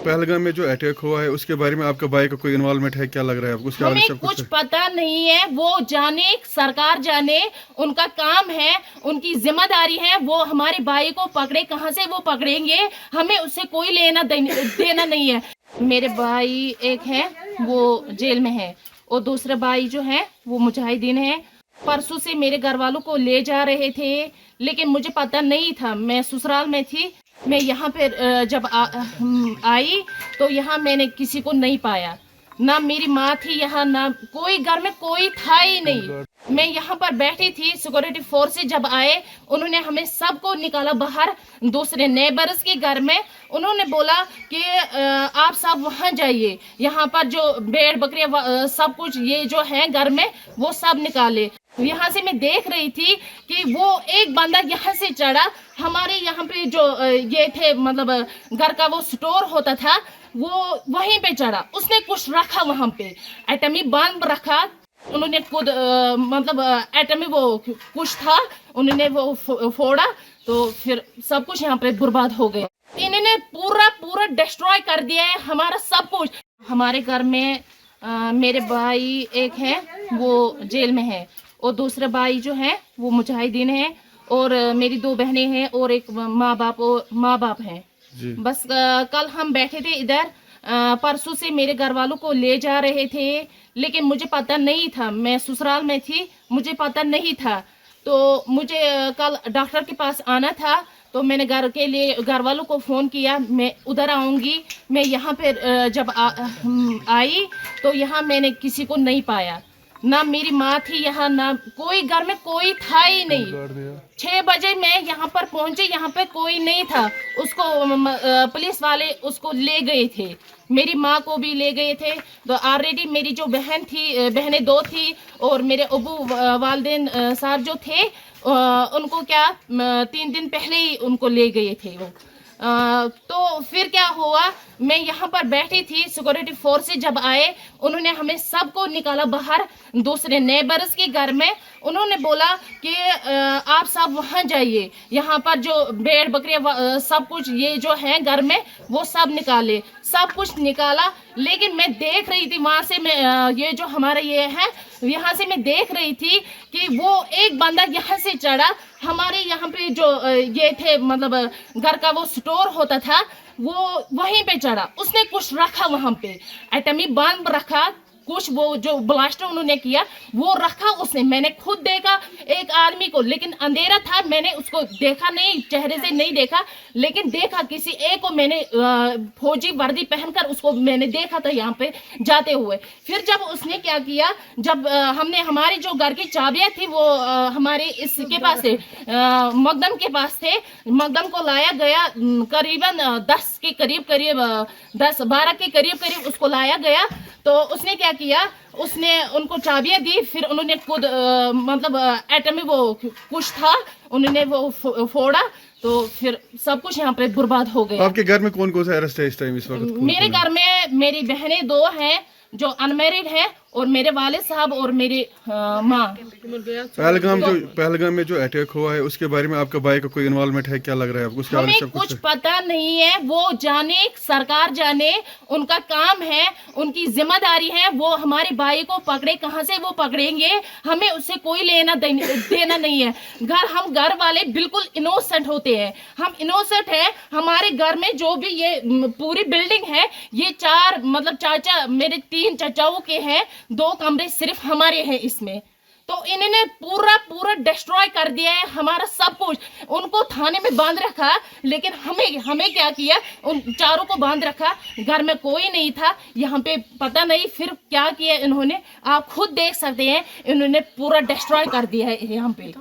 पहलगाम में जो अटैक हुआ है उसके बारे में आपका भाई का कोई इन्वॉल्वमेंट है, क्या लग रहा है आपको? उसके बारे में हमें सब कुछ पता नहीं है, वो जाने, सरकार जाने, उनका काम है, उनकी जिम्मेदारी है, वो हमारे भाई को पकड़े, कहाँ से वो पकड़ेंगे, हमें उससे कोई लेना देना नहीं है। मेरे भाई एक है वो जेल में है और दूसरा भाई जो है वो मुजाहिदीन है। परसों से मेरे घर वालों को ले जा रहे थे, लेकिन मुझे पता नहीं था, मैं ससुराल में थी। मैं यहाँ पे जब आई तो यहाँ मैंने किसी को नहीं पाया, ना मेरी माँ थी यहाँ, ना कोई घर में कोई था ही नहीं। मैं यहाँ पर बैठी थी, सिक्योरिटी फोर्स से जब आए उन्होंने हमें सबको निकाला बाहर दूसरे नेबर्स के घर में। उन्होंने बोला कि आप सब वहाँ जाइए, यहाँ पर जो भेड़ बकरियाँ सब कुछ ये जो है घर में वो सब निकाले। यहाँ से मैं देख रही थी कि वो एक बंदा यहाँ से चढ़ा, हमारे यहाँ पे जो ये थे मतलब घर का वो स्टोर होता था वो वहीं पे चढ़ा, उसने कुछ रखा वहाँ पे, एटमी बम रखा। उन्होंने खुद मतलब एटमी वो कुछ था, उन्होंने वो फोड़ा तो फिर सब कुछ यहाँ पे बर्बाद हो गया। इन्होंने पूरा डिस्ट्रॉय कर दिया है हमारा सब कुछ। हमारे घर में मेरे भाई एक है वो जेल में है और दूसरा भाई जो है वो मुजाहिदीन है और मेरी 2 बहनें हैं और एक माँ बाप हैं। बस कल हम बैठे थे इधर, परसों से मेरे घर वालों को ले जा रहे थे, लेकिन मुझे पता नहीं था, मैं ससुराल में थी, मुझे पता नहीं था। तो मुझे कल डॉक्टर के पास आना था, तो मैंने घर वालों को फ़ोन किया, मैं उधर आऊँगी। मैं यहाँ पे जब आई तो यहाँ मैंने किसी को नहीं पाया, ना मेरी माँ थी यहाँ, ना कोई घर में कोई था ही नहीं। 6 बजे मैं यहाँ पर पहुंचे, यहाँ पे कोई नहीं था। उसको पुलिस वाले उसको ले गए थे, मेरी माँ को भी ले गए थे। तो ऑलरेडी मेरी जो बहनें 2 थी और मेरे अबू वालिदैन साहब जो थे उनको क्या 3 दिन पहले ही उनको ले गए थे वो। तो फिर क्या हुआ, मैं यहाँ पर बैठी थी, सिक्योरिटी फोर्स से जब आए उन्होंने हमें सबको निकाला बाहर दूसरे नेबर्स के घर में। उन्होंने बोला कि आप सब वहाँ जाइए, यहाँ पर जो भेड़ बकरियाँ सब कुछ ये जो है घर में वो सब निकाले, सब कुछ निकाला। लेकिन मैं देख रही थी वहाँ से, मैं ये जो हमारा ये है यहाँ से मैं देख रही थी कि वो एक बंदा यहाँ से चढ़ा, हमारे यहाँ पे जो ये थे मतलब घर का वो स्टोर होता था वो वहीं पे चढ़ा, उसने कुछ रखा वहाँ पे, एटमी बम रखा, कुछ वो जो ब्लास्टर उन्होंने किया वो रखा उसने। मैंने खुद देखा एक आदमी को, लेकिन अंधेरा था, मैंने उसको देखा नहीं, चेहरे से नहीं देखा, लेकिन देखा किसी एक को मैंने फौजी वर्दी पहनकर उसको मैंने देखा था यहाँ पे जाते हुए। फिर जब उसने क्या किया, जब हमने हमारी जो घर की चाबियाँ थी वो हमारे इसके पास थे, मकदम के पास थे, मकदम को लाया गया करीबन 10 के करीब 10-12 के करीब उसको लाया गया। तो उसने क्या किया, उसने उनको चाबियां दी, फिर उन्होंने खुद मतलब एटमी वो कुछ था, उन्होंने वो फोड़ा तो फिर सब कुछ यहाँ पे बर्बाद हो गया। आपके घर में कौन कौन सा अरेस्ट है इस टाइम इस वक्त? मेरे घर में मेरी बहनें 2 हैं जो अनमैरिड है और मेरे वालिद साहब और मेरी माँ। पहलगाम में जो अटैक हुआ है उसके बारे में आपका भाई का कोई इन्वॉल्वमेंट है, क्या लग रहा है आपको? उसके बारे में हमें कुछ पता नहीं है, वो जाने, सरकार जाने, उनका काम है, उनकी जिम्मेदारी है, वो हमारे भाई को पकड़े, कहाँ से वो पकड़ेंगे, हमें उससे कोई लेना देना नहीं है। हम घर वाले बिल्कुल इनोसेंट होते हैं, हम इनोसेंट हैं। हमारे घर में जो भी ये पूरी बिल्डिंग है, ये 4 मतलब चाचा मेरे 3 चाचाओं के हैं, 2 कमरे सिर्फ हमारे हैं इसमें। तो इन्होंने पूरा डिस्ट्रॉय कर दिया है हमारा सब कुछ। उनको थाने में बांध रखा, लेकिन हमें क्या किया, उन चारों को बांध रखा, घर में कोई नहीं था यहाँ पे, पता नहीं फिर क्या किया इन्होंने, आप खुद देख सकते हैं, इन्होंने पूरा डिस्ट्रॉय कर दिया है यहाँ पे।